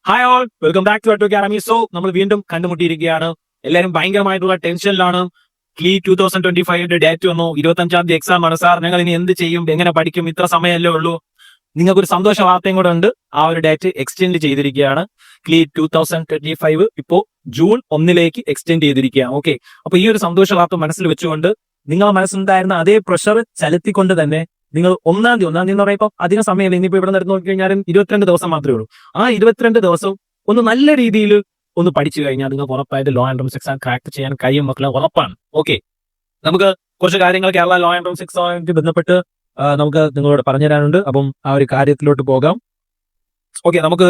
Hi all, welcome back to Atto academy. So നമ്മൾ വീണ്ടും കണ്ടുമുട്ടിയിരിക്കുകയാണ്. എല്ലാവരും ഭയങ്കരമായിട്ടുള്ള ടെൻഷനിലാണ്. ക്ലീ 2025 ഡേറ്റ് വന്നു. 25-ാം തീയതി എക്സാം ആണ്. സാർ ഞങ്ങൾ ഇനി എന്ത് ചെയ്യും, എങ്ങനെ പഠിക്കും, ഇത്ര സമയമല്ലേ ഉള്ളൂ. നിങ്ങൾക്കൊരു സന്തോഷ വാർത്തയും കൂടെ ഉണ്ട്. ആ ഒരു ഡേറ്റ് എക്സ്റ്റെൻഡ് ചെയ്തിരിക്കുകയാണ്. ക്ലീ 2025 ഇപ്പോ ജൂൺ 1 എക്സ്റ്റെൻഡ് ചെയ്തിരിക്കുകയാണ്. ഓക്കെ, അപ്പൊ ഈ ഒരു സന്തോഷ വാർത്ത മനസ്സിൽ വെച്ചുകൊണ്ട് നിങ്ങളുടെ മനസ്സിലുണ്ടായിരുന്ന അതേ പ്രഷർ ചലത്തിക്കൊണ്ട് തന്നെ നിങ്ങൾ ഒന്നാം തീയതി എന്ന് പറയുമ്പോൾ അധികം സമയമില്ല. ഇനിയിപ്പോ ഇവിടെ നിന്ന് നോക്കിക്കഴിഞ്ഞാലും 22 ദിവസം മാത്രമേ ഉള്ളൂ. ആ 22 ദിവസം ഒന്ന് നല്ല രീതിയിൽ ഒന്ന് പഠിച്ചു കഴിഞ്ഞാൽ നിങ്ങൾക്ക് ഉറപ്പായിട്ട് ലോ എൻട്രൻസ് എക്സാം ക്രാക്ക് ചെയ്യാൻ കഴിയും മക്കളെ, ഉറപ്പാണ്. ഓക്കെ, നമുക്ക് കുറച്ച് കാര്യങ്ങൾ കേരള ലോ എൻട്രൻസ് എക്സാമുമായിട്ട് ബന്ധപ്പെട്ട് നമുക്ക് നിങ്ങളോട് പറഞ്ഞു തരാനുണ്ട്. അപ്പം ആ ഒരു കാര്യത്തിലോട്ട് പോകാം. ഓക്കെ, നമുക്ക്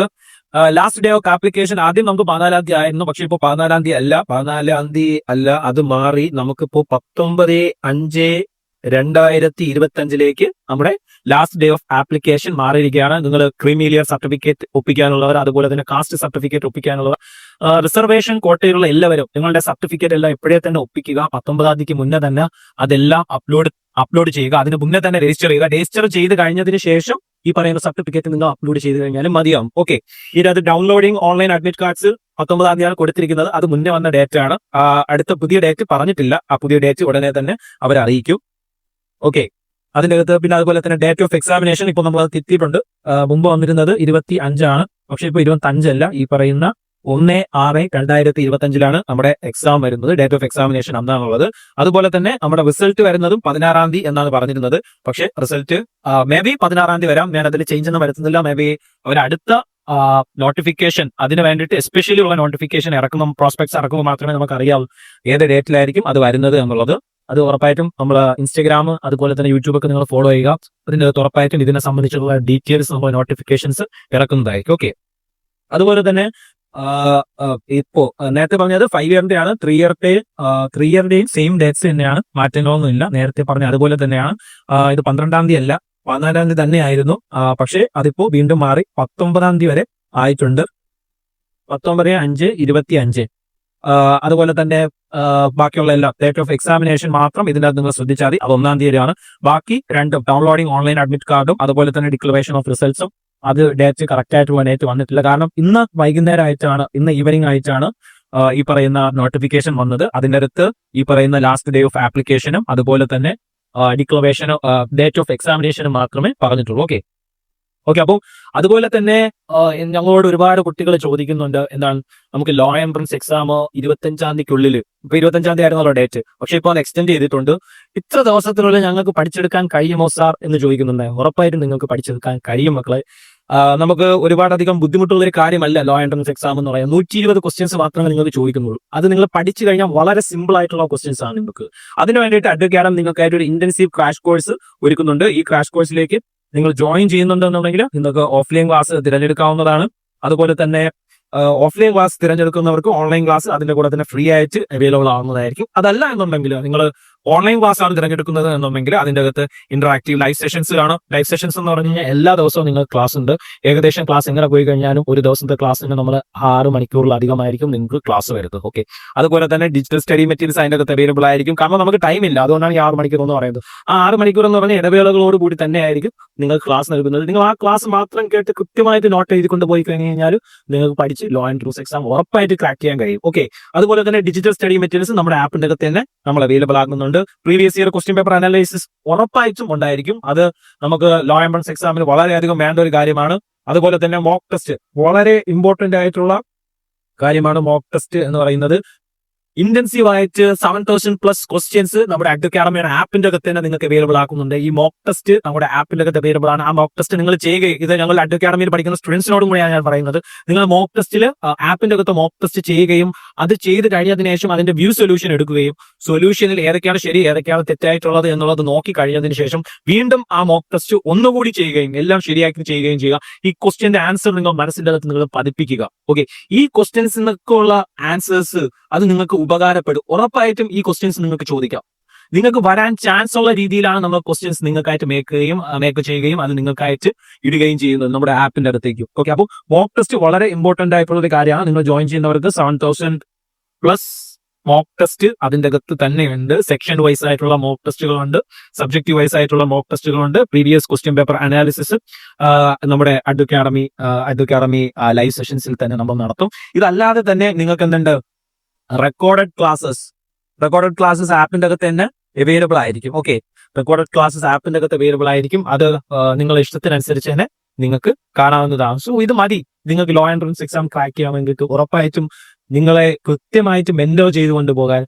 ലാസ്റ്റ് ഡേ ഓഫ് ആപ്ലിക്കേഷൻ ആദ്യം നമുക്ക് 14-ാം തീയതി ആയിരുന്നു. പക്ഷെ ഇപ്പൊ 14-ാം തീയതി അല്ല, 14-ാം തീയതി അല്ല, അത് മാറി നമുക്കിപ്പോ 19/5/2025 നമ്മുടെ ലാസ്റ്റ് ഡേ ഓഫ് ആപ്ലിക്കേഷൻ മാറിയിരിക്കുകയാണ്. നിങ്ങൾ ക്രീമിലിയർ സർട്ടിഫിക്കറ്റ് ഒപ്പിക്കാനുള്ളവർ, അതുപോലെ തന്നെ കാസ്റ്റ് സർട്ടിഫിക്കറ്റ് ഒപ്പിക്കാനുള്ളവർ, റിസർവേഷൻ കോട്ടയിലുള്ള എല്ലാവരും നിങ്ങളുടെ സർട്ടിഫിക്കറ്റ് എല്ലാം ഇപ്പോഴേ തന്നെ ഒപ്പിക്കുക. 19-ാം തീയതിക്ക് മുന്നേ തന്നെ അതെല്ലാം അപ്ലോഡ് ചെയ്യുക. അതിന് മുന്നേ തന്നെ രജിസ്റ്റർ ചെയ്യുക. രജിസ്റ്റർ ചെയ്ത് കഴിഞ്ഞതിന് ശേഷം ഈ പറയുന്ന സർട്ടിഫിക്കറ്റ് നിങ്ങൾ അപ്ലോഡ് ചെയ്ത് കഴിഞ്ഞാലും മതിയാവും. ഓക്കെ, ഇതിനകത്ത് ഡൗൺലോഡിംഗ് ഓൺലൈൻ അഡ്മിറ്റ് കാർഡ്സ് 19-ാം തീയതിയാണ് കൊടുത്തിരിക്കുന്നത്. അത് മുന്നേ വന്ന ഡേറ്റ് ആണ്. അടുത്ത പുതിയ ഡേറ്റ് പറഞ്ഞിട്ടില്ല. ആ പുതിയ ഡേറ്റ് ഉടനെ തന്നെ അവർ അറിയിക്കും. ഓക്കെ, അതിന്റെ അകത്ത് പിന്നെ അതുപോലെ തന്നെ ഡേറ്റ് ഓഫ് എക്സാമിനേഷൻ ഇപ്പൊ നമ്മൾ തിരുത്തിയിട്ടുണ്ട്. മുമ്പ് വന്നിരുന്നത് 25 പക്ഷെ ഇപ്പൊ 25 അല്ല, ഈ പറയുന്ന 1/6/2025 നമ്മുടെ എക്സാം വരുന്നത്. ഡേറ്റ് ഓഫ് എക്സാമിനേഷൻ അന്നാണുള്ളത്. അതുപോലെ തന്നെ നമ്മുടെ റിസൾട്ട് വരുന്നതും 16-ാം തീയതി എന്നാണ് പറഞ്ഞിരുന്നത്. പക്ഷെ റിസൾട്ട് മേ ബി 16-ാം തീയതി വരാം. ഞാൻ അതിൽ ചേഞ്ച് ഒന്നും വരുത്തുന്നില്ല. മേ ബി അവരടുത്ത നോട്ടിഫിക്കേഷൻ അതിന് വേണ്ടിയിട്ട് എസ്പെഷ്യലി ഉള്ള നോട്ടിഫിക്കേഷൻ ഇറക്കുമ്പോൾ, പ്രോസ്പെക്ട്സ് ഇറക്കുമ്പോൾ മാത്രമേ നമുക്ക് അറിയാവൂ ഏത് ഡേറ്റിലായിരിക്കും അത് വരുന്നത് എന്നുള്ളത്. അത് ഉറപ്പായിട്ടും നമ്മൾ ഇൻസ്റ്റഗ്രാം അതുപോലെ തന്നെ യൂട്യൂബ് ഒക്കെ നിങ്ങൾ ഫോളോ ചെയ്യുക. അതിന്റെ ഉറപ്പായിട്ടും ഇതിനെ സംബന്ധിച്ചുള്ള ഡീറ്റെയിൽസ് നമ്മൾ നോട്ടിഫിക്കേഷൻസ് ഇറക്കുന്നതായിരിക്കും. ഓക്കെ, അതുപോലെ തന്നെ ഇപ്പോ നേരത്തെ പറഞ്ഞത് 5 ഇയറിന്റെ ആണ്. 3 ഇയറിന്റെയും സെയിം ഡേറ്റ്സ് തന്നെയാണ്, മാറ്റങ്ങളൊന്നുമില്ല. നേരത്തെ പറഞ്ഞ അതുപോലെ തന്നെയാണ്. ഇത് 12-ാം തീയതി അല്ല, 14-ാം തീയതി തന്നെ ആയിരുന്നു. പക്ഷേ അതിപ്പോ വീണ്ടും മാറി 19-ാം തീയതി വരെ ആയിട്ടുണ്ട്. 19/5/2025. അതുപോലെ തന്നെ ബാക്കിയുള്ള എല്ലാ ഡേറ്റ് ഓഫ് എക്സാമിനേഷൻ മാത്രം ഇതിനകത്ത് നിങ്ങൾ ശ്രദ്ധിച്ചാൽ മതി. അത് 1-ാം തീയതിയാണ്. ബാക്കി രണ്ടും ഡൗൺലോഡിംഗ് ഓൺലൈൻ അഡ്മിറ്റ് കാർഡും അതുപോലെ തന്നെ ഡിക്ലറേഷൻ ഓഫ് റിസൾട്ട്സും അത് ഡേറ്റ് കറക്റ്റ് ആയിട്ടുള്ള ഡേറ്റ് വന്നിട്ടില്ല. കാരണം ഇന്ന് വൈകുന്നേരം ആയിട്ടാണ്, ഇന്ന് ഈവനിങ് ആയിട്ടാണ് ഈ പറയുന്ന നോട്ടിഫിക്കേഷൻ വന്നത്. അതിൻ്റെ അടുത്ത് ഈ പറയുന്ന ലാസ്റ്റ് ഡേ ഓഫ് ആപ്ലിക്കേഷനും അതുപോലെ തന്നെ ഡിക്ലറേഷനും ഡേറ്റ് ഓഫ് എക്സാമിനേഷനും മാത്രമേ പറഞ്ഞിട്ടുള്ളൂ. ഓക്കെ, അപ്പോൾ അതുപോലെ തന്നെ ഞങ്ങളോട് ഒരുപാട് കുട്ടികൾ ചോദിക്കുന്നുണ്ട്, എന്താണ് നമുക്ക് ലോ എൻട്രൻസ് എക്സാം 25-ാം തീയതിക്കുള്ളിൽ, ഇപ്പൊ 25-ാം തീയതി ആയിരുന്നല്ലോ ഡേറ്റ്, പക്ഷെ ഇപ്പോൾ അത് എക്സ്റ്റെൻഡ് ചെയ്തിട്ടുണ്ട്. ഇത്ര ദിവസത്തിനുള്ളിൽ ഞങ്ങൾക്ക് പഠിച്ചെടുക്കാൻ കഴിയുമോ സാർ എന്ന് ചോദിക്കുന്നുണ്ട്. ഉറപ്പായിട്ടും നിങ്ങൾക്ക് പഠിച്ചെടുക്കാൻ കഴിയും മക്കളെ. നമുക്ക് ഒരുപാടധികം ബുദ്ധിമുട്ടുള്ള ഒരു കാര്യമല്ല ലോ എൻട്രൻസ് എക്സാം എന്ന് പറയുന്നത്. 120 ക്വസ്റ്റ്യൻസ് മാത്രമേ നിങ്ങൾക്ക് ചോദിക്കുന്നുള്ളൂ. അത് നിങ്ങൾ പഠിച്ചു കഴിഞ്ഞാൽ വളരെ സിമ്പിൾ ആയിട്ടുള്ള ക്വസ്റ്റ്യൻസ് ആണ് നിങ്ങൾക്ക്. അതിന് വേണ്ടിയിട്ട് അഡ്വ അക്കാഡമി നിങ്ങൾക്കായിട്ട് ഒരു ഇന്റൻസീവ് ക്രാഷ് കോഴ്സ് ഒരുക്കുന്നുണ്ട്. ഈ ക്രാഷ് കോഴ്സിലേക്ക് നിങ്ങൾ ജോയിൻ ചെയ്യുന്നുണ്ടെന്നുണ്ടെങ്കിൽ നിങ്ങൾക്ക് ഓഫ്ലൈൻ ക്ലാസ് തിരഞ്ഞെടുക്കാവുന്നതാണ്. അതുപോലെ തന്നെ ഓഫ്ലൈൻ ക്ലാസ് തിരഞ്ഞെടുക്കുന്നവർക്ക് ഓൺലൈൻ ക്ലാസ് അതിന്റെ കൂടെ തന്നെ ഫ്രീ ആയിട്ട് അവൈലബിൾ ആവുന്നതായിരിക്കും. അതല്ല എന്നുണ്ടെങ്കിൽ നിങ്ങൾ ഓൺലൈൻ ക്ലാസ് ആണ് തിരഞ്ഞെടുക്കുന്നത് എന്നുണ്ടെങ്കിൽ അതിന്റെ അകത്ത് ഇന്ററാക്റ്റീവ് ലൈവ് സെഷൻസ് ആണ്. ലൈവ് സെഷൻസ് എന്ന് പറഞ്ഞു കഴിഞ്ഞാൽ എല്ലാ ദിവസവും നിങ്ങൾക്ക് ക്ലാസ് ഉണ്ട്. ഏകദേശം ക്ലാസ് എങ്ങനെ പോയി കഴിഞ്ഞാലും ഒരു ദിവസത്തെ ക്ലാസ്സിന് നമ്മൾ 6 മണിക്കൂറിലധികമായിരിക്കും നിങ്ങൾക്ക് ക്ലാസ് വരുന്നത്. ഓക്കെ, അതുപോലെ തന്നെ ഡിജിറ്റൽ സ്റ്റഡി മെറ്റീരിയൽസ് അതിന്റെ അകത്ത് അവൈലബിൾ ആയിരിക്കും. കാരണം നമുക്ക് ടൈം ഇല്ല, അതുകൊണ്ടാണ് ഈ 6 മണിക്കൂർ എന്ന് പറയുന്നത്. ആ 6 മണിക്കൂർ എന്ന് പറഞ്ഞാൽ ഇടവേളകളോട് കൂടി തന്നെ ആയിരിക്കും നിങ്ങൾ ക്ലാസ് നൽകുന്നത്. നിങ്ങൾ ആ ക്ലാസ് മാത്രം കേട്ട് കൃത്യമായിട്ട് നോട്ട് എഴുതിക്കൊണ്ട് പോയി കഴിഞ്ഞ് കഴിഞ്ഞാൽ നിങ്ങൾക്ക് പഠിച്ച് ലോ എൻട്രൻസ് എക്സാം ഉറപ്പായിട്ട് ക്രാക്ക് ചെയ്യാൻ കഴിയും. ഓക്കെ, അതുപോലെ തന്നെ ഡിജിറ്റൽ സ്റ്റഡി മെറ്റീരിയൽസ് നമ്മുടെ ആപ്പിന്റെ അകത്ത് തന്നെ നമ്മൾ അവൈലബിൾ ആകുന്നുണ്ട്. Previous year question paper analysis ഉറപ്പായിട്ടും ഉണ്ടായിരിക്കും. അത് നമുക്ക് ലോ എൻട്രൻസ് എക്സാമിന് വളരെയധികം വേണ്ട ഒരു കാര്യമാണ്. അതുപോലെ തന്നെ മോക്ക് ടെസ്റ്റ് വളരെ ഇമ്പോർട്ടന്റ് ആയിട്ടുള്ള കാര്യമാണ്. മോക്ക് ടെസ്റ്റ് എന്ന് പറയുന്നത് ഇന്റൻസീവ് ആയിട്ട് 7000+ ക്വസ്റ്റ്യൻസ് നമ്മുടെ അഡ്വ അക്കാഡമിയുടെ ആപ്പിന്റെ അകത്ത് തന്നെ നിങ്ങൾക്ക് അവൈലബിൾ ആക്കുന്നുണ്ട്. ഈ മോക്ക് ടെസ്റ്റ് നമ്മുടെ ആപ്പിന്റെ അകത്ത് അവൈലബിൾ ആണ്. ആ മോക്ക് ടെസ്റ്റ് നിങ്ങൾ ചെയ്യുകയും, ഇത് ഞങ്ങൾ അഡ്വ അക്കാഡമിയിൽ പഠിക്കുന്ന സ്റ്റുഡൻസിനോടും കൂടിയാണ് ഞാൻ പറയുന്നത്, നിങ്ങൾ മോക്ക് ടെസ്റ്റിൽ ആപ്പിന്റെ അകത്ത് മോക്ക് ടെസ്റ്റ് ചെയ്യുകയും അത് ചെയ്ത് കഴിഞ്ഞതിന് ശേഷം അതിന്റെ വ്യൂ സൊല്യൂഷൻ എടുക്കുകയും സൊല്യൂഷനിൽ ഏതൊക്കെയാണ് ശരി ഏതൊക്കെയാണ് തെറ്റായിട്ടുള്ളത് എന്നുള്ളത് നോക്കി കഴിഞ്ഞതിന് ശേഷം വീണ്ടും ആ മോക്ക് ടെസ്റ്റ് ഒന്നുകൂടി ചെയ്യുകയും എല്ലാം ശരിയാക്കി ചെയ്യുകയും ചെയ്യുക. ഈ ക്വസ്റ്റ്യന്റെ ആൻസർ നിങ്ങൾ മനസ്സിന്റെ അകത്ത് നിങ്ങൾ പതിപ്പിക്കുക. ഓക്കെ, ഈ ക്വസ്റ്റ്യൻസിനൊക്കെ ഉള്ള ആൻസേഴ്സ് അത് നിങ്ങൾക്ക് ഉപകാരപ്പെടും. ഉറപ്പായിട്ടും ഈ ക്വസ്റ്റ്യൻസ് നിങ്ങൾക്ക് ചോദിക്കാം. നിങ്ങൾക്ക് വരാൻ ചാൻസ് ഉള്ള രീതിയിലാണ് നമ്മൾ ക്വസ്റ്റ്യൻസ് നിങ്ങൾക്കായിട്ട് മേക്ക് ചെയ്യുകയും അത് നിങ്ങൾക്കായിട്ട് ഇടുകയും ചെയ്യുന്നത് നമ്മുടെ ആപ്പിന്റെ അടുത്തേക്കും. ഓക്കെ, അപ്പോൾ മോക്ക് ടെസ്റ്റ് വളരെ ഇമ്പോർട്ടന്റ് ആയിട്ടുള്ള ഒരു കാര്യമാണ്. നിങ്ങൾ ജോയിൻ ചെയ്യുന്നവർക്ക് 7000+ മോക്ക് ടെസ്റ്റ് അതിന്റെ അകത്ത് തന്നെയുണ്ട്. സെക്ഷൻ വൈസ് ആയിട്ടുള്ള മോക്ക് ടെസ്റ്റുകളുണ്ട്, സബ്ജക്റ്റീവ് വൈസ് ആയിട്ടുള്ള മോക്ക് ടെസ്റ്റുകളുണ്ട്, പ്രീവിയസ് ക്വസ്റ്റ്യൻ പേപ്പർ അനാലിസിസ് നമ്മുടെ അക്കാഡമി ലൈവ് സെഷൻസിൽ തന്നെ നമ്മൾ നടത്തും. ഇതല്ലാതെ തന്നെ നിങ്ങൾക്ക് എന്തുണ്ട്, റെക്കോർഡഡ് ക്ലാസ്സസ് ആപ്പിന്റെ അകത്ത് തന്നെ അവൈലബിൾ ആയിരിക്കും. ഓക്കെ, റെക്കോർഡഡ് ക്ലാസ്സസ് ആപ്പിന്റെ അകത്ത് അവൈലബിൾ ആയിരിക്കും. അത് നിങ്ങളുടെ ഇഷ്ടത്തിനനുസരിച്ച് തന്നെ നിങ്ങൾക്ക് കാണാവുന്നതാണ്. സോ ഇത് മതി നിങ്ങൾക്ക് ലോ എൻട്രൻസ് എക്സാം ക്രാക്ക് ചെയ്യാൻ വേണ്ടിയിട്ട്. ഉറപ്പായിട്ടും നിങ്ങളെ കൃത്യമായിട്ട് മെന്റർ ചെയ്തുകൊണ്ട് പോകാൻ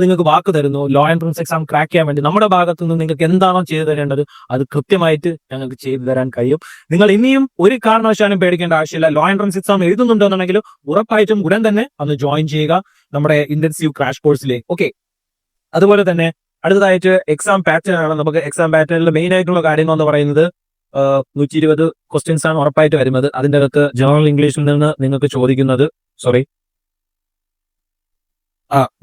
നിങ്ങൾക്ക് വാക്ക് തരുന്നു. ലോ എൻട്രൻസ് എക്സാം ക്രാക്ക് ചെയ്യാൻ വേണ്ടി നമ്മുടെ ഭാഗത്തു നിന്ന് നിങ്ങൾക്ക് എന്താണോ ചെയ്തു തരേണ്ടത് അത് കൃത്യമായിട്ട് ഞങ്ങൾക്ക് ചെയ്തു തരാൻ കഴിയും. നിങ്ങൾ ഇനിയും ഒരു കാരണവശാലും പേടിക്കേണ്ട ആവശ്യമില്ല. ലോ എൻട്രൻസ് എക്സാം എഴുതുന്നുണ്ടെന്നുണ്ടെങ്കിൽ ഉറപ്പായിട്ടും ഉടൻ തന്നെ അന്ന് ജോയിൻ ചെയ്യുക നമ്മുടെ ഇന്റൻസീവ് ക്രാഷ് കോഴ്സിലേക്ക്. ഓക്കെ, അതുപോലെ തന്നെ അടുത്തതായിട്ട് എക്സാം പാറ്റേൺ ആണ്. നമുക്ക് എക്സാം പാറ്റേണിൽ മെയിൻ ആയിട്ടുള്ള കാര്യങ്ങൾ എന്ന് പറയുന്നത് 120 ക്വസ്റ്റ്യൻസ് ആണ് ഉറപ്പായിട്ട് വരുന്നത്. അതിന്റെ അകത്ത് ജനറൽ ഇംഗ്ലീഷിൽ നിന്ന് നിങ്ങൾക്ക് ചോദിക്കുന്നത്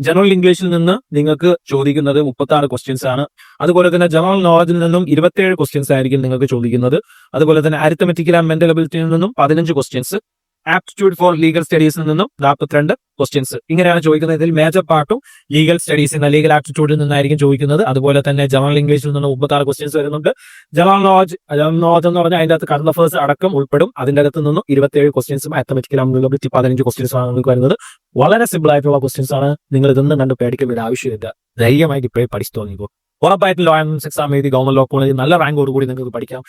ജനറൽ ഇംഗ്ലീഷിൽ നിന്ന് നിങ്ങൾക്ക് ചോദിക്കുന്നത് 36 ക്വസ്റ്റ്യൻസ് ആണ്. അതുപോലെ തന്നെ ജനറൽ നോളജിൽ നിന്നും 27 ക്വസ്റ്റ്യൻസ് ആയിരിക്കും നിങ്ങൾക്ക് ചോദിക്കുന്നത്. അതുപോലെ തന്നെ അരിത്തമെറ്റിക്കൽ ആൻഡ് മെന്റൽ എബിലിറ്റിയിൽ നിന്നും 15 ക്വസ്റ്റ്യൻസ്, ആപ്റ്റിറ്റ്യൂഡ് ഫോർ ലീഗൽ സ്റ്റഡീസിൽ നിന്നും 42 ക്വസ്റ്റ്യൻസ്. ഇങ്ങനെയാണ് ചോദിക്കുന്നത്. ഇതിൽ മേജർ പാർട്ടും ലീഗൽ സ്റ്റഡീസിൽ നിന്ന്, ലീഗൽ ആപ്റ്റിറ്റ്യൂഡിൽ നിന്നായിരിക്കും ചോദിക്കുന്നത്. അതുപോലെ തന്നെ ജനറൽ ഇംഗ്ലീഷിൽ നിന്ന് 36 ക്വസ്റ്റ്യൻസ് വരുന്നുണ്ട്. ജനറൽ നോളജ് എന്ന് പറഞ്ഞാൽ അതിന്റെ അകത്ത് കറണ്ട് അഫേഴ്സ് അടക്കം ഉൾപ്പെടും. അതിന്റെ അകത്ത് നിന്നും 27 ക്വസ്റ്റ്യൻസും arithmetical and mental ability 15 questions ആണ് നിങ്ങൾക്ക് വരുന്നത്. വളരെ സിമ്പിൾ ആയിട്ടുള്ള ക്വസ്റ്റ്യൻസ് ആണ്. നിങ്ങൾ ഇതൊന്നും കണ്ട് പേടിക്കേണ്ട ആവശ്യമില്ല. ധൈര്യമായിട്ട് ഇപ്പോഴേ പഠിച്ചു തുടങ്ങിക്കോ. ഉറപ്പായിട്ടും ലോ എൻട്രൻസ് എക്സാം എഴുതി ഗവൺമെന്റ് ലോ കോളേജിൽ നല്ല റാങ്കോട് കൂടി നിങ്ങൾക്ക് പഠിക്കാം.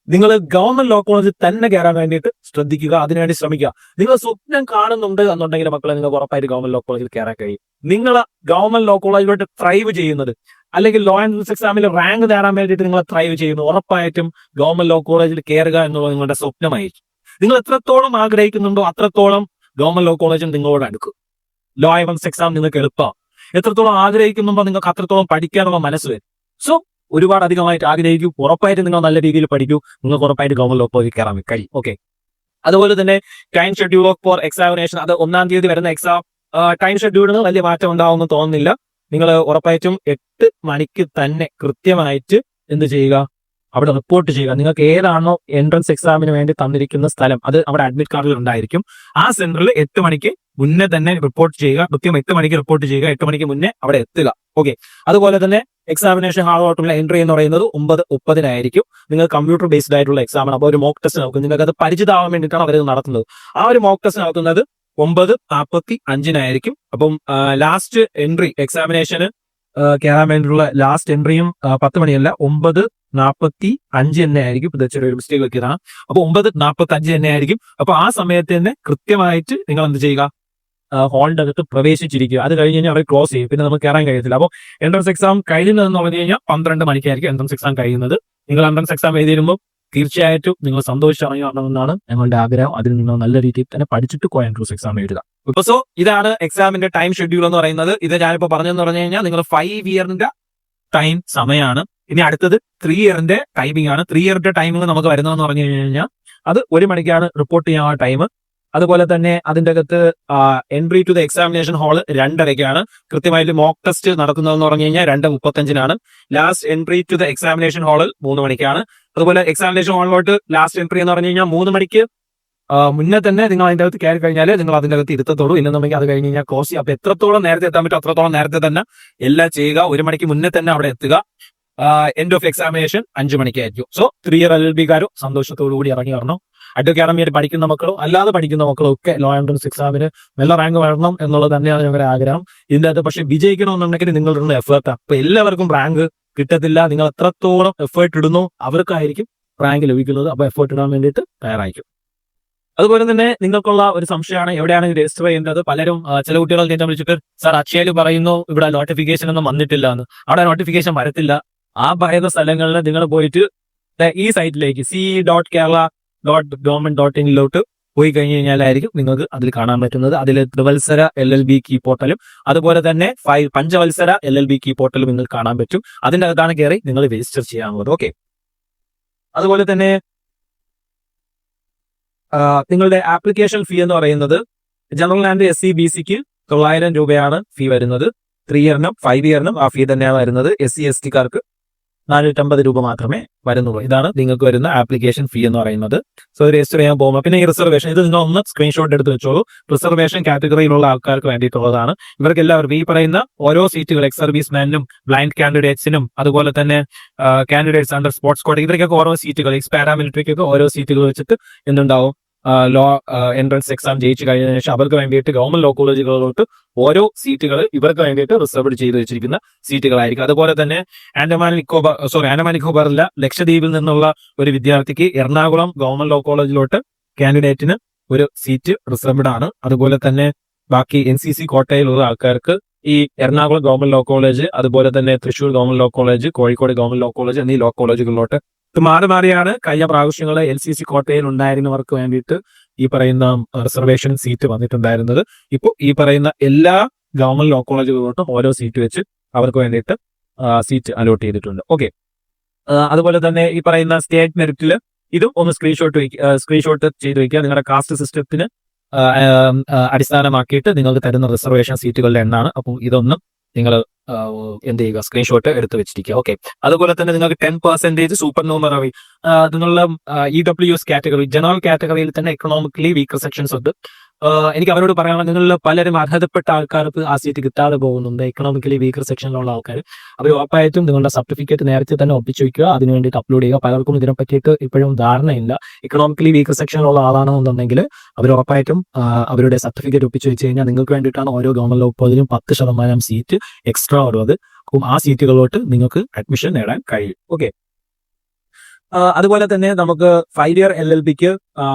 നിങ്ങൾ ഗവൺമെന്റ് ലോ കോളേജിൽ തന്നെ കയറാൻ വേണ്ടിയിട്ട് ശ്രദ്ധിക്കുക, അതിനുവേണ്ടി ശ്രമിക്കുക. നിങ്ങൾ സ്വപ്നം കാണുന്നുണ്ട് എന്നുണ്ടെങ്കിൽ മക്കളെ നിങ്ങൾക്ക് ഉറപ്പായിട്ട് ഗവൺമെന്റ് ലോ കോളേജിൽ കയറാൻ കഴിയും. നിങ്ങൾ ഗവൺമെന്റ് ലോ കോളേജിലോട്ട് ത്രൈവ് ചെയ്യുന്നത് അല്ലെങ്കിൽ ലോ എൻട്രൻസ് എക്സാമിൽ റാങ്ക് നേടാൻ വേണ്ടിയിട്ട് നിങ്ങൾ ത്രൈവ് ചെയ്യുന്നു, ഉറപ്പായിട്ടും ഗവൺമെന്റ് ലോ കോളേജിൽ കയറുക എന്നുള്ളത് നിങ്ങളുടെ സ്വപ്നമായിരിക്കും. നിങ്ങൾ എത്രത്തോളം ആഗ്രഹിക്കുന്നുണ്ടോ അത്രത്തോളം ഗവൺമെന്റ് ലോ കോളേജും നിങ്ങളോട് അടുക്കും. ലോ എൻട്രൻസ് എക്സാം നിങ്ങൾക്ക് എളുപ്പമാണ്. എത്രത്തോളം ആഗ്രഹിക്കുന്നുണ്ടോ നിങ്ങൾക്ക് അത്രത്തോളം പഠിക്കാനുള്ള മനസ്സ് വരും. സോ ഒരുപാട് അധികമായിട്ട് ആഗ്രഹിക്കും. ഉറപ്പായിട്ട് നിങ്ങൾ നല്ല രീതിയിൽ പഠിക്കൂ. നിങ്ങൾക്ക് ഉറപ്പായിട്ട് ഗവൺമെന്റ് ലോ കോളേജിൽ കയറാൻ കഴിയും. ഓക്കെ, അതുപോലെ തന്നെ ടൈം ഷെഡ്യൂൾ ഫോർ എക്സാമിനേഷൻ, അത് 1-ാം തീയതി വരുന്ന എക്സാം ടൈം ഷെഡ്യൂളിന് വലിയ മാറ്റം ഉണ്ടാവുമെന്ന് തോന്നുന്നില്ല. നിങ്ങൾ ഉറപ്പായിട്ടും 8 മണിക്ക് തന്നെ കൃത്യമായിട്ട് എന്ത് ചെയ്യുക, അവിടെ റിപ്പോർട്ട് ചെയ്യുക. നിങ്ങൾക്ക് ഏതാണോ എൻട്രൻസ് എക്സാമിന് വേണ്ടി തന്നിരിക്കുന്ന സ്ഥലം അത് അവിടെ അഡ്മിറ്റ് കാർഡിൽ ഉണ്ടായിരിക്കും. ആ സെന്ററിൽ 8 മണിക്ക് മുന്നേ തന്നെ റിപ്പോർട്ട് ചെയ്യുക. കൃത്യം 8 മണിക്ക് റിപ്പോർട്ട് ചെയ്യുക. 8 മണിക്ക് മുന്നേ അവിടെ എത്തുക. ഓക്കെ, അതുപോലെ തന്നെ എക്സാമിനേഷൻ ഹാളിലോട്ടുള്ള എൻട്രി എന്ന് പറയുന്നത് 9:30 നിങ്ങൾ കമ്പ്യൂട്ടർ ബേസ്ഡ് ആയിട്ടുള്ള എക്സാം ആണ്. അപ്പോൾ ഒരു മോക്ക് ടെസ്റ്റ് നോക്കും. നിങ്ങൾക്ക് അത് പരിചിതമാവാൻ വേണ്ടിയിട്ടാണ് അവർ നടത്തുന്നത്. ആ ഒരു മോക്ക് ടെസ്റ്റ് നടത്തുന്നത് 9:45 അപ്പം ലാസ്റ്റ് എൻട്രി എക്സാമിനേഷന് കയറാൻ വേണ്ടിയിട്ടുള്ള ലാസ്റ്റ് എൻട്രിയും 10 മണിയല്ല 9:45 തന്നെ ആയിരിക്കും. ഇത് ചെറിയൊരു മിസ്റ്റേക്ക് വെക്കിയതാണ്. അപ്പൊ 9:45 തന്നെ ആയിരിക്കും. അപ്പൊ ആ സമയത്ത് തന്നെ കൃത്യമായിട്ട് നിങ്ങൾ എന്ത് ചെയ്യുക, ഹാളിന്റെ അകത്ത് പ്രവേശിച്ചിരിക്കുക. അത് കഴിഞ്ഞ് കഴിഞ്ഞാൽ അവർ ക്ലോസ് ചെയ്യും. പിന്നെ നമുക്ക് കയറാൻ കഴിയത്തില്ല. അപ്പോൾ എൻട്രൻസ് എക്സാം കഴിയുന്നതെന്ന് പറഞ്ഞു കഴിഞ്ഞാൽ 12 മണിക്കായിരിക്കും എൻട്രൻസ് എക്സാം കഴിയുന്നത്. നിങ്ങൾ എൻട്രൻസ് എക്സാം എഴുതിയിരുമ്പോൾ തീർച്ചയായിട്ടും നിങ്ങൾ സന്തോഷിച്ചറിയണമെന്നാണ് ഞങ്ങളുടെ ആഗ്രഹം. അതിൽ നിങ്ങൾ നല്ല രീതിയിൽ തന്നെ പഠിച്ചിട്ട് എൻട്രൻസ് എക്സാം എഴുതുക. ഇപ്പൊ സോ ഇതാണ് എക്സാമിന്റെ ടൈം ഷെഡ്യൂൾ എന്ന് പറയുന്നത്. ഇത് ഞാനിപ്പോ പറഞ്ഞെന്ന് പറഞ്ഞു കഴിഞ്ഞാൽ നിങ്ങൾ 5 ഇയറിന്റെ ടൈം സമയമാണ്. ഇനി അടുത്തത് 3 ഇയറിന്റെ ടൈമിംഗ് ആണ്. 3 ഇയറിന്റെ ടൈമിംഗ് നമുക്ക് വരുന്നതെന്ന് പറഞ്ഞു കഴിഞ്ഞാൽ അത് 1 മണിക്കാണ് റിപ്പോർട്ട് ചെയ്യാനുള്ള ടൈം. അതുപോലെ തന്നെ അതിന്റെ അകത്ത് entry to the examination hall 2:30 കൃത്യമായിട്ട് മോക്ക് ടെസ്റ്റ് നടക്കുന്നതെന്ന് പറഞ്ഞു കഴിഞ്ഞാൽ 2:35 last entry to the examination hall 3 മണിക്കാണ്. അതുപോലെ എക്സാമിനേഷൻ ഹാളിലോട്ട് ലാസ്റ്റ് എൻട്രി എന്ന് പറഞ്ഞു കഴിഞ്ഞാൽ 3 മണിക്ക് മുന്നേ തന്നെ നിങ്ങൾ അതിന്റെ അകത്ത് കയറി കഴിഞ്ഞാൽ നിങ്ങൾ അതിന്റെ അകത്ത് ഇരുത്തത്തോളൂ. ഇല്ലെന്നുണ്ടെങ്കിൽ അത് കഴിഞ്ഞ് കഴിഞ്ഞാൽ ക്ലോസ് ചെയ്യും. അപ്പൊ എത്രത്തോളം നേരത്തെ എത്താൻ പറ്റും അത്രത്തോളം നേരത്തെ തന്നെ എല്ലാം ചെയ്യുക. 1 മണിക്ക് മുന്നേ തന്നെ അവിടെ എത്തുക. എൻഡ് ഓഫ് എക്സാമിനേഷൻ 5 മണിക്കായിരിക്കും. സോ 3 ഇയർ LLB-കാരും സന്തോഷത്തോടു കൂടി ഇറങ്ങി വരണം. അക്കാഡമിയായിട്ട് പഠിക്കുന്ന മക്കളും അല്ലാതെ പഠിക്കുന്ന മക്കളും ഒക്കെ ലോ എൻട്രൻസ് എക്സാമിന് നല്ല റാങ്ക് വരണം എന്നുള്ളത് തന്നെയാണ് ഞങ്ങളുടെ ആഗ്രഹം. ഇതിന്റെ അകത്ത് പക്ഷെ വിജയിക്കണമെന്നുണ്ടെങ്കിൽ നിങ്ങളുടെ എഫേർട്ട്. അപ്പൊ എല്ലാവർക്കും റാങ്ക് കിട്ടത്തില്ല. നിങ്ങൾ എത്രത്തോളം എഫേർട്ട് ഇടുന്നു അവർക്കായിരിക്കും റാങ്ക് ലഭിക്കുന്നത്. അപ്പൊ എഫേർട്ട് ഇടാൻ വേണ്ടിയിട്ട് തയ്യാറായിരിക്കും. അതുപോലെ തന്നെ നിങ്ങൾക്കുള്ള ഒരു സംശയമാണ് എവിടെയാണ് രജിസ്റ്റർ ചെയ്യേണ്ടത്. പലരും ചില കുട്ടികൾ ഞാൻ വിളിച്ചിട്ട് സാർ അക്ഷയയിൽ പറയുന്നു ഇവിടെ നോട്ടിഫിക്കേഷൻ ഒന്നും വന്നിട്ടില്ല എന്ന്. അവിടെ നോട്ടിഫിക്കേഷൻ വരത്തില്ല. ആ പറയുന്ന സ്ഥലങ്ങളിൽ നിങ്ങൾ പോയിട്ട് ഈ സൈറ്റിലേക്ക് ce.kerala.government.in പോയി കഴിഞ്ഞ് കഴിഞ്ഞാലായിരിക്കും നിങ്ങൾക്ക് അതിൽ കാണാൻ പറ്റുന്നത്. അതിൽ ത്രിവത്സര LLB കീ പോർട്ടലും അതുപോലെ തന്നെ പഞ്ചവത്സര LLB കീ പോർട്ടലും നിങ്ങൾക്ക് കാണാൻ പറ്റും. അതിന്റെ അകത്താണ് കയറി നിങ്ങൾ രജിസ്റ്റർ ചെയ്യാനുള്ളത്. ഓക്കെ, അതുപോലെ തന്നെ നിങ്ങളുടെ ആപ്ലിക്കേഷൻ ഫീ എന്ന് പറയുന്നത് ജനറൽ ആൻഡ് SC/BC-ക്ക് 900 രൂപയാണ് ഫീ വരുന്നത്. 3 ഇയറിനും 5 ഇയറിനും ആ ഫീ തന്നെയാണ് വരുന്നത്. SC/ST-കാർക്ക് 450 രൂപ മാത്രമേ വരുന്നുള്ളൂ. ഇതാണ് നിങ്ങൾക്ക് വരുന്ന ആപ്ലിക്കേഷൻ ഫീ എന്ന് പറയുന്നത്. സോ രജിസ്റ്റർ ചെയ്യാൻ പോകുമ്പോൾ പിന്നെ ഈ റിസർവേഷൻ ഇത് നിങ്ങൾ ഒന്ന് സ്ക്രീൻഷോട്ട് എടുത്ത് വെച്ചോളൂ. റിസർവേഷൻ കാറ്റഗറിയിലുള്ള ആൾക്കാർക്ക് വേണ്ടിയിട്ടുള്ളതാണ്. ഇവർക്ക് എല്ലാവർക്കും ഈ പറയുന്ന ഓരോ സീറ്റുകൾ എക്സ് സർവീസ്മാനും ബ്ലൈൻഡ് കാൻഡിഡേറ്റ്സിനും അതുപോലെ തന്നെ കാൻഡിഡേറ്റ്സ് അണ്ടർ സ്പോർട്സ് കോട്ട ഇവർക്കൊക്കെ ഓരോ സീറ്റുകൾ എക്സ് പാരാമിലിറ്ററിക്കൊക്കെ ഓരോ സീറ്റുകൾ വെച്ചിട്ട് എന്തുണ്ടാവും ലോ എൻട്രൻസ് എക്സാം ജയിച്ചു കഴിഞ്ഞതിന് ശേഷം അവർക്ക് വേണ്ടിയിട്ട് ഗവൺമെന്റ് ലോ കോളേജുകളിലോട്ട് ഓരോ സീറ്റുകൾ ഇവർക്ക് വേണ്ടിയിട്ട് റിസർവ് ചെയ്ത് വെച്ചിരിക്കുന്ന സീറ്റുകളായിരിക്കും. അതുപോലെ തന്നെ ആൻഡമാൻ നിക്കോബാർ അല്ല ലക്ഷദ്വീപിൽ നിന്നുള്ള ഒരു വിദ്യാർത്ഥിക്ക് എറണാകുളം ഗവൺമെന്റ് ലോ കോളേജിലോട്ട് കാൻഡിഡേറ്റിന് ഒരു സീറ്റ് റിസർവ്ഡ് ആണ്. അതുപോലെ തന്നെ ബാക്കി NCC കോട്ടയിലുള്ള ആൾക്കാർക്ക് ഈ എറണാകുളം ഗവൺമെന്റ് ലോ കോളേജ് അതുപോലെ തന്നെ Thrissur government law college Kozhikode government law college എന്നീ ലോ കോളേജുകളിലോട്ട് ഇത് മാറി മാറിയാണ് കഴിഞ്ഞ പ്രാവശ്യങ്ങള് LCC കോട്ടയിൽ ഉണ്ടായിരുന്നവർക്ക് വേണ്ടിയിട്ട് ഈ പറയുന്ന റിസർവേഷൻ സീറ്റ് വന്നിട്ടുണ്ടായിരുന്നത്. ഇപ്പോൾ ഈ പറയുന്ന എല്ലാ ഗവൺമെന്റ് ലോ കോളേജുകളിലോട്ടും ഓരോ സീറ്റ് വെച്ച് അവർക്ക് വേണ്ടിയിട്ട് സീറ്റ് അലോട്ട് ചെയ്തിട്ടുണ്ട്. ഓക്കെ, അതുപോലെ തന്നെ ഈ പറയുന്ന സ്റ്റേറ്റ് മെറിറ്റില് ഇതും ഒന്ന് സ്ക്രീൻഷോട്ട് ചെയ്ത് വയ്ക്കുക. നിങ്ങളുടെ കാസ്റ്റ് സിസ്റ്റത്തിന് അടിസ്ഥാനമാക്കിയിട്ട് നിങ്ങൾക്ക് തരുന്ന റിസർവേഷൻ സീറ്റുകളുടെ എണ്ണാണ്. അപ്പോൾ ഇതൊന്നും നിങ്ങൾ എന്ത് ചെയ്യുക, സ്ക്രീൻഷോട്ട് എടുത്ത് വെച്ചിരിക്കുക. ഓക്കെ, അതുപോലെ തന്നെ നിങ്ങൾക്ക് 10% സൂപ്പർ ന്യൂമറി നിങ്ങളുടെ EWS കാറ്റഗറി ജനറൽ കാറ്റഗറിയിൽ തന്നെ എക്കണോമിക്കലി വീക്കർ സെക്ഷൻസ് ഉണ്ട്. എനിക്ക് അവരോട് പറയാനുള്ള നിങ്ങളിൽ പലരും അർഹതപ്പെട്ട ആൾക്കാർക്ക് ആ സീറ്റ് കിട്ടാതെ പോകുന്നുണ്ട്. എക്കണോമിക്കലി വീക്കർ സെക്ഷനിലുള്ള ആൾക്കാർ അവർ ഉറപ്പായിട്ടും നിങ്ങളുടെ സർട്ടിഫിക്കറ്റ് നേരത്തെ തന്നെ ഒപ്പിച്ചു വയ്ക്കുക, അതിന് വേണ്ടിയിട്ട് അപ്ലോഡ് ചെയ്യുക. പലർക്കും ഇതിനെ പറ്റിയിട്ട് ഇപ്പോഴും ധാരണയില്ല. എക്കണോമിക്കലി വീക്കർ സെക്ഷനിലുള്ള ആളാണെന്നുണ്ടെങ്കിൽ അവർ ഉറപ്പായിട്ടും അവരുടെ സർട്ടിഫിക്കറ്റ് ഒപ്പിച്ചു വെച്ച് കഴിഞ്ഞാൽ നിങ്ങൾക്ക് വേണ്ടിയിട്ടാണ് ഓരോ ഗവൺമെന്റ് ലോ കോളേജിലും 10% സീറ്റ് എക്സ്ട്രാ ഉള്ളത്. അപ്പം ആ സീറ്റുകളിലോട്ട് നിങ്ങൾക്ക് അഡ്മിഷൻ നേടാൻ കഴിയും. ഓക്കെ, അതുപോലെ തന്നെ നമുക്ക് 5 ഇയർ LLBക്ക്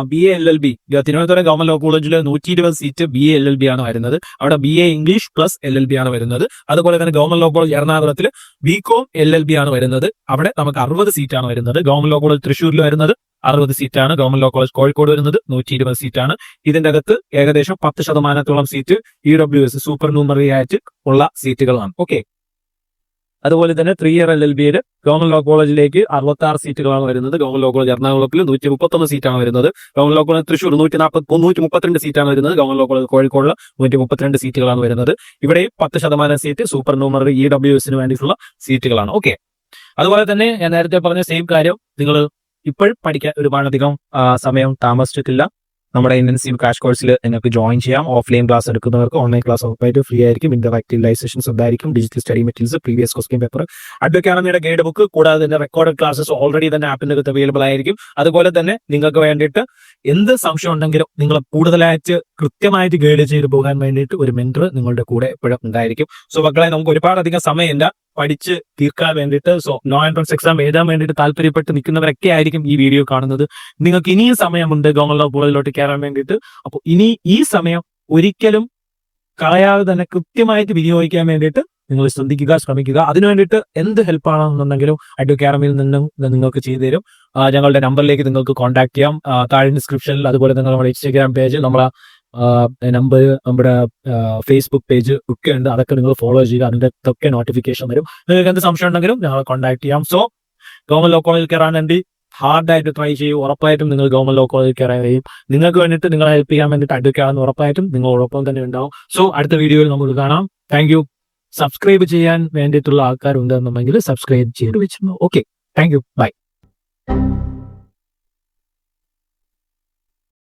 BA LLB Thiruvananthapuram government law കോളേജിൽ 120 സീറ്റ് BA LLB ആണ് വരുന്നത്. അവിടെ BA ഇംഗ്ലീഷ് പ്ലസ് LLB ആണ് വരുന്നത്. അതുപോലെ തന്നെ ഗവൺമെന്റ് ലോ കോളേജ് എറണാകുളത്തിൽ BCom LLB ആണ് വരുന്നത്. അവിടെ നമുക്ക് 60 സീറ്റാണ് വരുന്നത്. ഗവൺമെന്റ് ലോ കോളേജ് തൃശ്ശൂരിൽ വരുന്നത് 60 സീറ്റാണ്. ഗവൺമെന്റ് ലോ കോളേജ് കോഴിക്കോട് വരുന്നത് 120 സീറ്റാണ്. ഇതിന്റെ അകത്ത് ഏകദേശം 10% സീറ്റ് EWS സൂപ്പർ ന്യൂമറി ആയിട്ട് ഉള്ള സീറ്റുകളാണ്. ഓക്കെ, അതുപോലെ തന്നെ 3 ഇയർ LLBയിൽ ഗവൺമെന്റ് ലോ കോളേജിലേക്ക് 66 സീറ്റുകളാണ് വരുന്നത്. ഗവൺമെന്റ് ലോ കോളേജ് എറണാകുളത്തിൽ 131 സീറ്റാണ് വരുന്നത്. ഗവൺമെന്റ് ലോ കോളേജ് തൃശ്ശൂർ 132 സീറ്റാണ് വരുന്നത്. ഗവൺമെന്റ് ലോ കോളേജ് കോഴിക്കോട് 132 സീറ്റുകളാണ് വരുന്നത്. ഇവിടെ 10% സീറ്റ് സൂപ്പർ ന്യൂമറി EWSന് വേണ്ടിയിട്ടുള്ള സീറ്റുകളാണ്. ഓക്കെ, അതുപോലെ തന്നെ ഞാൻ നേരത്തെ പറഞ്ഞ സെയിം കാര്യം, നിങ്ങൾ ഇപ്പോഴും പഠിക്കാൻ ഒരുപാടധികം സമയം താമസിച്ചിട്ടില്ല. നമ്മുടെ ഇന്റൻസീവ് ക്രാഷ് കോഴ്സിൽ നിങ്ങൾക്ക് ജോയിൻ ചെയ്യാം. ഓഫ്ലൈൻ ക്ലാസ് എടുക്കുന്നവർക്ക് ഓൺലൈൻ ക്ലാസ് ഉറപ്പായിട്ട് ഫ്രീ ആയിരിക്കും. ഇന്ററാക്റ്റീവ് ലൈവ് സെഷൻസ് ഉണ്ടായിരിക്കും. Digital study materials, previous question paper, അഡ്വക്കാഡമിയുടെ ഗൈഡ് ബുക്ക്, കൂടാതെ തന്നെ റെക്കോർഡഡ് ക്ലാസ്സസ് ഓൾറെഡി തന്നെ ആപ്പിന്റെ അകത്ത് അവൈലബിൾ ആയിരിക്കും. അതുപോലെ തന്നെ നിങ്ങൾക്ക് വേണ്ടിയിട്ട് എന്ത് സംശയം ഉണ്ടെങ്കിലും നിങ്ങൾ കൂടുതലായിട്ട് കൃത്യമായിട്ട് ഗൈഡ് ചെയ്ത് പോകാൻ വേണ്ടിയിട്ട് ഒരു മെന്റർ നിങ്ങളുടെ കൂടെ എപ്പോഴും ഉണ്ടായിരിക്കും. സോ മക്കളെ, നമുക്ക് ഒരുപാടധികം സമയമില്ല പഠിച്ച് തീർക്കാൻ വേണ്ടിയിട്ട്. സോ നോ എൻട്രൻസ് എക്സാം എഴുതാൻ വേണ്ടിയിട്ട് താല്പര്യപ്പെട്ട് നിൽക്കുന്നവരൊക്കെ ആയിരിക്കും ഈ വീഡിയോ കാണുന്നത്. നിങ്ങൾക്ക് ഇനിയും സമയമുണ്ട് ഗവൺമെന്റ് ലോ കോളേജിലോട്ട് കയറാൻ വേണ്ടിയിട്ട്. അപ്പോൾ ഇനി ഈ സമയം ഒരിക്കലും കളയാതെ തന്നെ കൃത്യമായിട്ട് വിനിയോഗിക്കാൻ വേണ്ടിയിട്ട് നിങ്ങൾ ശ്രമിക്കുക. അതിനു വേണ്ടിയിട്ട് എന്ത് ഹെൽപ്പ് ആണെന്നുണ്ടെങ്കിലും അഡ്വക്കാഡമിയിൽ നിന്നും നിങ്ങൾക്ക് ചെയ്തു തരും. ഞങ്ങളുടെ നമ്പറിലേക്ക് നിങ്ങൾക്ക് കോൺടാക്ട് ചെയ്യാം. താഴെ ഡിസ്ക്രിപ്ഷനിൽ, അതുപോലെ തന്നെ നമ്മുടെ ഇൻസ്റ്റാഗ്രാം പേജ്, നമ്മളെ നമ്പർ, നമ്മുടെ ഫേസ്ബുക്ക് പേജ് ഒക്കെ ഉണ്ട്. അതൊക്കെ നിങ്ങൾ ഫോളോ ചെയ്യുക. അതിന്റെ ഒക്കെ നോട്ടിഫിക്കേഷൻ വരും. നിങ്ങൾക്ക് എന്ത് സംശയം ഉണ്ടെങ്കിലും ഞങ്ങളെ കോൺടാക്ട് ചെയ്യാം. സോ ഗവൺമെന്റ് ലോ കോളേജിൽ കയറാൻ വേണ്ടി ഹാർഡായിട്ട് ട്രൈ ചെയ്യും. ഉറപ്പായിട്ടും നിങ്ങൾ ഗവൺമെന്റ് ലോ കോളേജിൽ കയറാൻ കഴിയും. നിങ്ങൾക്ക് വേണ്ടിയിട്ട് നിങ്ങളെ ഹെൽപ്പ് ചെയ്യാൻ വേണ്ടിയിട്ട് അഡ്വക്കാഡെന്ന് ഉറപ്പായിട്ടും നിങ്ങളോടൊപ്പം തന്നെ ഉണ്ടാവും. സോ അടുത്ത വീഡിയോയിൽ നമുക്ക് കാണാം. Thank you. സബ്സ്ക്രൈബ് ചെയ്യാൻ വേണ്ടിയിട്ടുള്ള ആൾക്കാരുണ്ടെന്നുണ്ടെങ്കിൽ സബ്സ്ക്രൈബ് ചെയ്ത് വെച്ചിരുന്നു. Okay, thank you, by.